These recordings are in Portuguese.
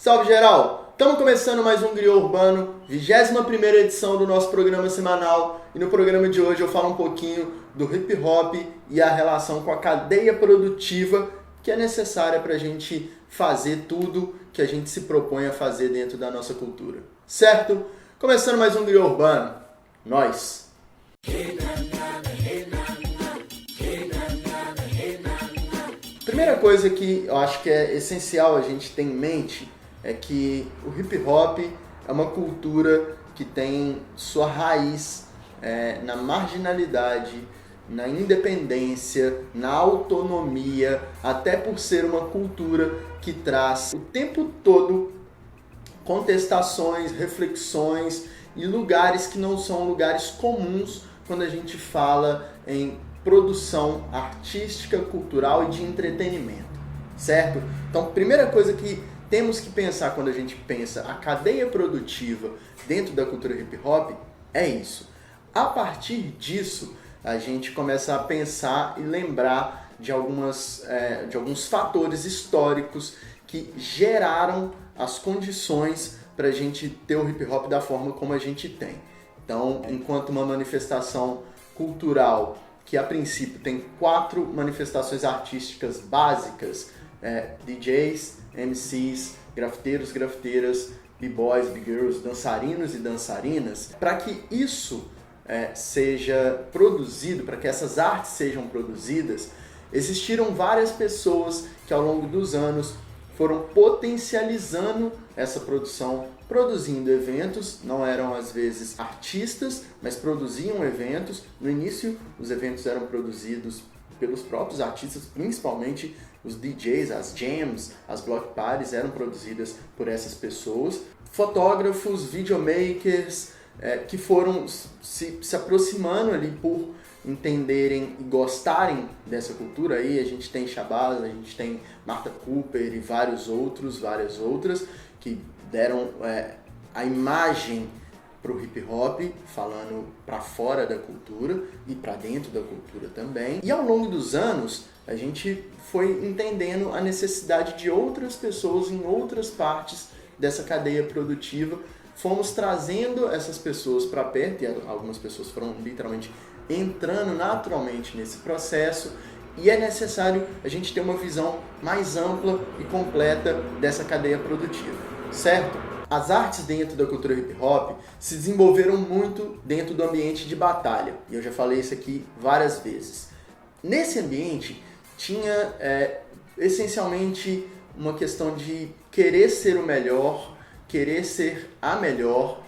Salve geral! Estamos começando mais um Griot Urbano, 21ª edição do nosso programa semanal, e no programa de hoje eu falo um pouquinho do hip hop e a relação com a cadeia produtiva que é necessária para a gente fazer tudo que a gente se propõe a fazer dentro da nossa cultura. Certo? Começando mais um Griot Urbano. Nós! Primeira coisa que eu acho que é essencial a gente ter em mente é que o hip hop é uma cultura que tem sua raiz na marginalidade, na independência, na autonomia, até por ser uma cultura que traz o tempo todo contestações, reflexões e lugares que não são lugares comuns quando a gente fala em produção artística, cultural e de entretenimento, certo? Então, primeira coisa que temos que pensar quando a gente pensa a cadeia produtiva dentro da cultura hip hop é isso. A partir disso, a gente começa a pensar e lembrar de alguns fatores históricos que geraram as condições para a gente ter o hip hop da forma como a gente tem. Então, enquanto uma manifestação cultural que a princípio tem 4 manifestações artísticas básicas, DJs, MCs, grafiteiros, grafiteiras, b-boys, b-girls, dançarinos e dançarinas, para que isso seja produzido, para que essas artes sejam produzidas, existiram várias pessoas que ao longo dos anos foram potencializando essa produção, produzindo eventos, não eram às vezes artistas, mas produziam eventos. No início, os eventos eram produzidos pelos próprios artistas, principalmente os DJs, as jams, as block parties eram produzidas por essas pessoas. Fotógrafos, videomakers, que foram se aproximando ali por entenderem e gostarem dessa cultura. Aí a gente tem Shabazz, a gente tem Martha Cooper e várias outras que deram a imagem para o hip hop, falando para fora da cultura e para dentro da cultura também. E ao longo dos anos a gente foi entendendo a necessidade de outras pessoas em outras partes dessa cadeia produtiva. Fomos trazendo essas pessoas para perto, e algumas pessoas foram literalmente entrando naturalmente nesse processo, e é necessário a gente ter uma visão mais ampla e completa dessa cadeia produtiva, certo? As artes dentro da cultura hip hop se desenvolveram muito dentro do ambiente de batalha, e eu já falei isso aqui várias vezes. Nesse ambiente tinha essencialmente uma questão de querer ser o melhor, querer ser a melhor,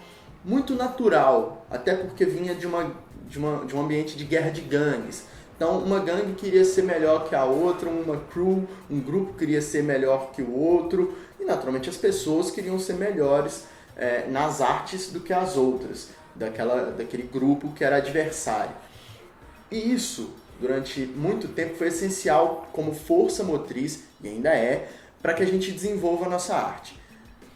muito natural, até porque vinha de um ambiente de guerra de gangues. Então, uma gangue queria ser melhor que a outra, uma crew, um grupo queria ser melhor que o outro, e naturalmente as pessoas queriam ser melhores nas artes do que as outras, daquele grupo que era adversário. E isso, durante muito tempo, foi essencial como força motriz, e ainda é, para que a gente desenvolva a nossa arte.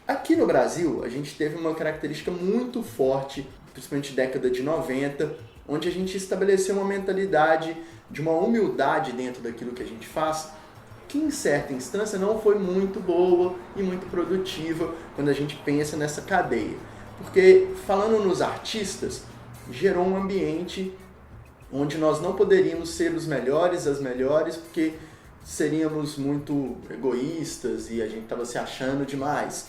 Aqui no Brasil, a gente teve uma característica muito forte, principalmente década de 90, onde a gente estabeleceu uma mentalidade de uma humildade dentro daquilo que a gente faz, que em certa instância não foi muito boa e muito produtiva quando a gente pensa nessa cadeia. Porque, falando nos artistas, gerou um ambiente onde nós não poderíamos ser os melhores, as melhores, porque seríamos muito egoístas e a gente estava se achando demais.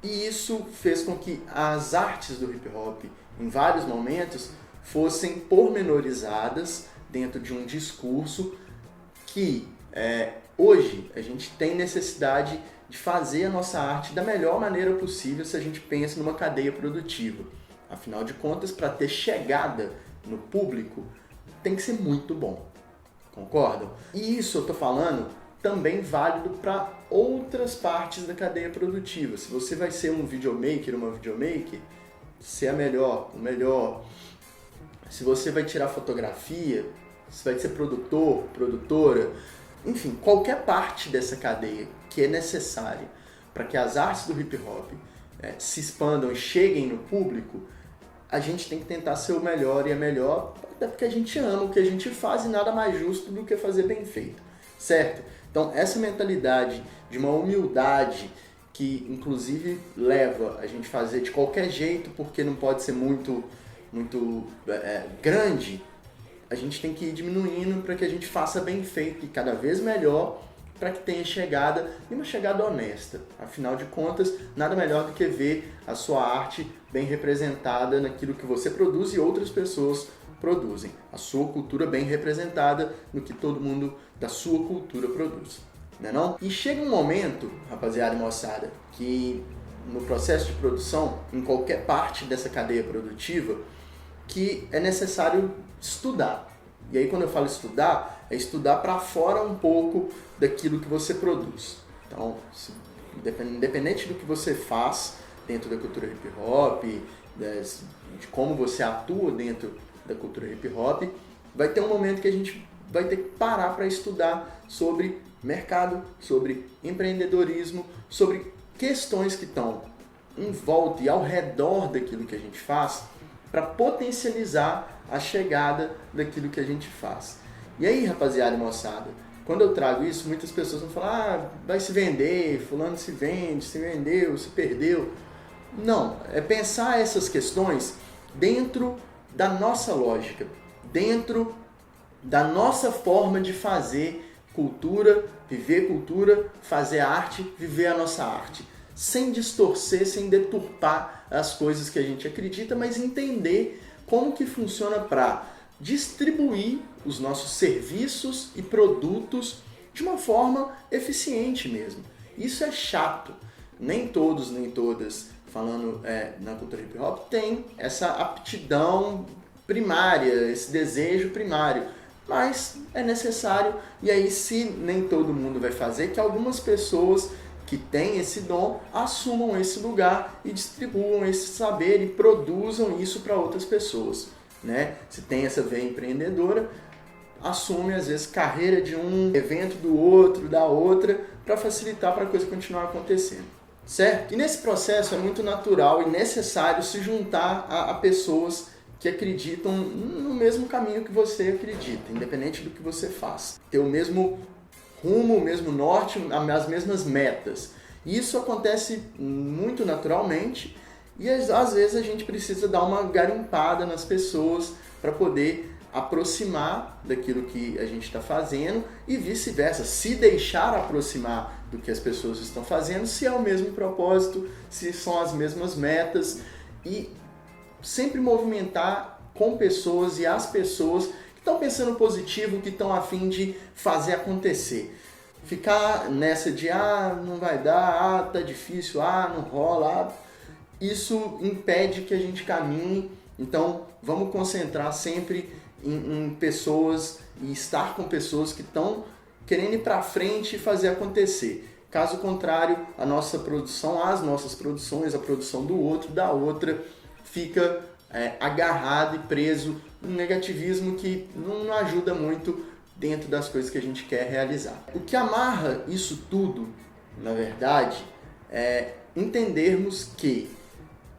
E isso fez com que as artes do hip hop, em vários momentos, fossem pormenorizadas dentro de um discurso que hoje a gente tem necessidade de fazer a nossa arte da melhor maneira possível se a gente pensa numa cadeia produtiva. Afinal de contas, para ter chegada no público, tem que ser muito bom. Concordam? E isso eu estou falando também válido para outras partes da cadeia produtiva. Se você vai ser um videomaker, uma videomaker, ser a melhor, o melhor. Se você vai tirar fotografia, se vai ser produtor, produtora, enfim, qualquer parte dessa cadeia que é necessária para que as artes do hip hop se expandam e cheguem no público, a gente tem que tentar ser o melhor e a melhor, até porque a gente ama o que a gente faz e nada mais justo do que fazer bem feito, certo? Então, essa mentalidade de uma humildade que inclusive leva a gente fazer de qualquer jeito, porque não pode ser muito grande, a gente tem que ir diminuindo para que a gente faça bem feito e cada vez melhor, para que tenha chegada, e uma chegada honesta. Afinal de contas, nada melhor do que ver a sua arte bem representada naquilo que você produz e outras pessoas produzem. A sua cultura bem representada no que todo mundo da sua cultura produz. Não é não? E chega um momento, rapaziada e moçada, que no processo de produção, em qualquer parte dessa cadeia produtiva, que é necessário estudar. E aí quando eu falo estudar, é estudar para fora um pouco daquilo que você produz. Então, independente do que você faz dentro da cultura hip hop, de como você atua dentro da cultura hip hop, vai ter um momento que a gente vai ter que parar para estudar sobre mercado, sobre empreendedorismo, sobre questões que estão em volta e ao redor daquilo que a gente faz, para potencializar a chegada daquilo que a gente faz. E aí, rapaziada e moçada, quando eu trago isso, muitas pessoas vão falar, vai se vender, fulano se vende, se vendeu, se perdeu. Não, é pensar essas questões dentro da nossa lógica, dentro da nossa forma de fazer cultura, fazer arte, viver a nossa arte. Sem distorcer, sem deturpar as coisas que a gente acredita, mas entender como que funciona para distribuir os nossos serviços e produtos de uma forma eficiente mesmo. Isso é chato. Nem todos, nem todas, falando na cultura hip hop, tem essa aptidão primária, esse desejo primário. Mas é necessário, e aí se nem todo mundo vai fazer, que algumas pessoas que têm esse dom assumam esse lugar e distribuam esse saber e produzam isso para outras pessoas. Né? Se tem essa veia empreendedora, assume às vezes carreira de um, evento do outro, da outra, para facilitar para a coisa continuar acontecendo. Certo? E nesse processo é muito natural e necessário se juntar a pessoas que acreditam no mesmo caminho que você acredita, independente do que você faz. Ter o mesmo rumo, o mesmo norte, as mesmas metas. E isso acontece muito naturalmente e às vezes a gente precisa dar uma garimpada nas pessoas para poder aproximar daquilo que a gente está fazendo e vice-versa, se deixar aproximar do que as pessoas estão fazendo, se é o mesmo propósito, se são as mesmas metas e sempre movimentar com pessoas e as pessoas que estão pensando positivo, que estão a fim de fazer acontecer. Ficar nessa de, não vai dar, tá difícil, não rola, isso impede que a gente caminhe. Então, vamos concentrar sempre em pessoas e estar com pessoas que estão querendo ir para frente e fazer acontecer. Caso contrário, a nossa produção, as nossas produções, a produção do outro, da outra, fica agarrado e preso num negativismo que não ajuda muito dentro das coisas que a gente quer realizar. O que amarra isso tudo, na verdade, é entendermos que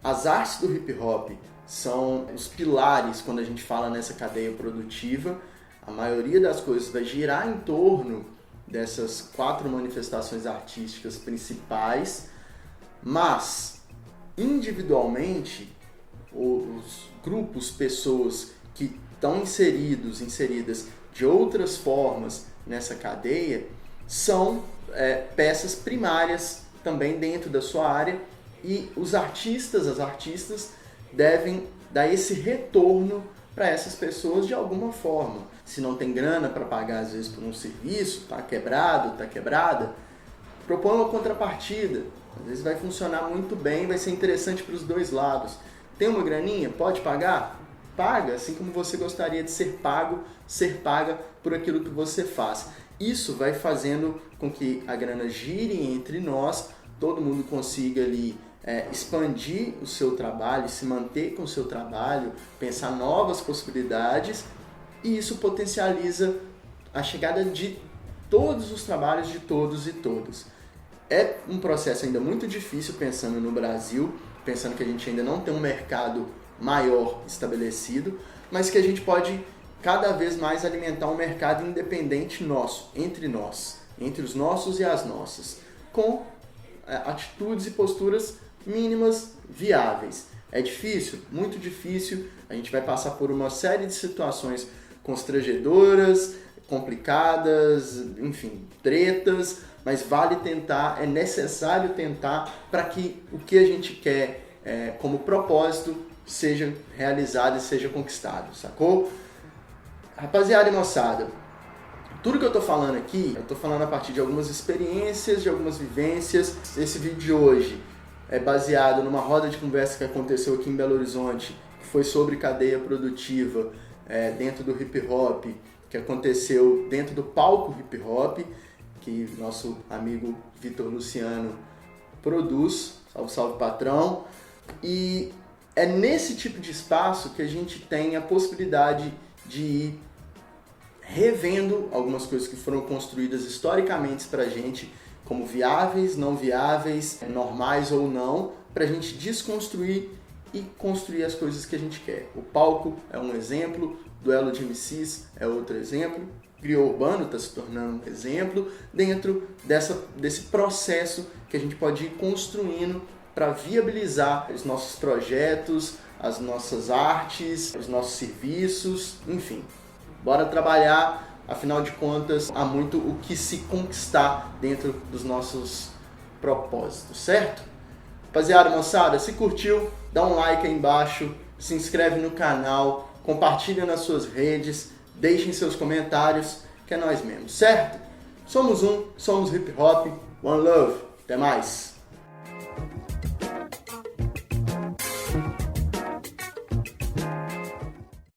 as artes do hip hop são os pilares quando a gente fala nessa cadeia produtiva. A maioria das coisas vai girar em torno dessas 4 manifestações artísticas principais, mas individualmente os grupos, pessoas que estão inseridas de outras formas nessa cadeia são peças primárias também dentro da sua área e os artistas, as artistas devem dar esse retorno para essas pessoas de alguma forma. Se não tem grana para pagar às vezes por um serviço, está quebrado, está quebrada, propõe uma contrapartida. Às vezes vai funcionar muito bem, vai ser interessante para os dois lados. Tem uma graninha? Pode pagar? Paga, assim como você gostaria de ser paga por aquilo que você faz. Isso vai fazendo com que a grana gire entre nós, todo mundo consiga ali expandir o seu trabalho, se manter com o seu trabalho, pensar novas possibilidades, e isso potencializa a chegada de todos os trabalhos de todos e todas. É um processo ainda muito difícil pensando no Brasil, pensando que a gente ainda não tem um mercado maior estabelecido, mas que a gente pode cada vez mais alimentar um mercado independente nosso, entre os nossos e as nossas, com atitudes e posturas mínimas viáveis. É difícil? Muito difícil. A gente vai passar por uma série de situações constrangedoras, complicadas, enfim, tretas, mas vale tentar, é necessário tentar para que o que a gente quer como propósito seja realizado e seja conquistado, sacou? Rapaziada e moçada, tudo que eu tô falando aqui, eu tô falando a partir de algumas experiências, de algumas vivências. Esse vídeo de hoje é baseado numa roda de conversa que aconteceu aqui em Belo Horizonte, que foi sobre cadeia produtiva dentro do hip hop, que aconteceu dentro do palco hip hop, que nosso amigo Vitor Luciano produz. Salve, salve, patrão! E é nesse tipo de espaço que a gente tem a possibilidade de ir revendo algumas coisas que foram construídas historicamente pra gente, como viáveis, não viáveis, normais ou não, pra gente desconstruir e construir as coisas que a gente quer. O palco é um exemplo, duelo de MCs é outro exemplo, Griot Urbano está se tornando um exemplo dentro desse processo que a gente pode ir construindo para viabilizar os nossos projetos, as nossas artes, os nossos serviços, enfim. Bora trabalhar, afinal de contas, há muito o que se conquistar dentro dos nossos propósitos, certo? Rapaziada, moçada, se curtiu, dá um like aí embaixo, se inscreve no canal, compartilha nas suas redes, deixem seus comentários, que é nós mesmos, certo? Somos somos hip hop, one love, até mais!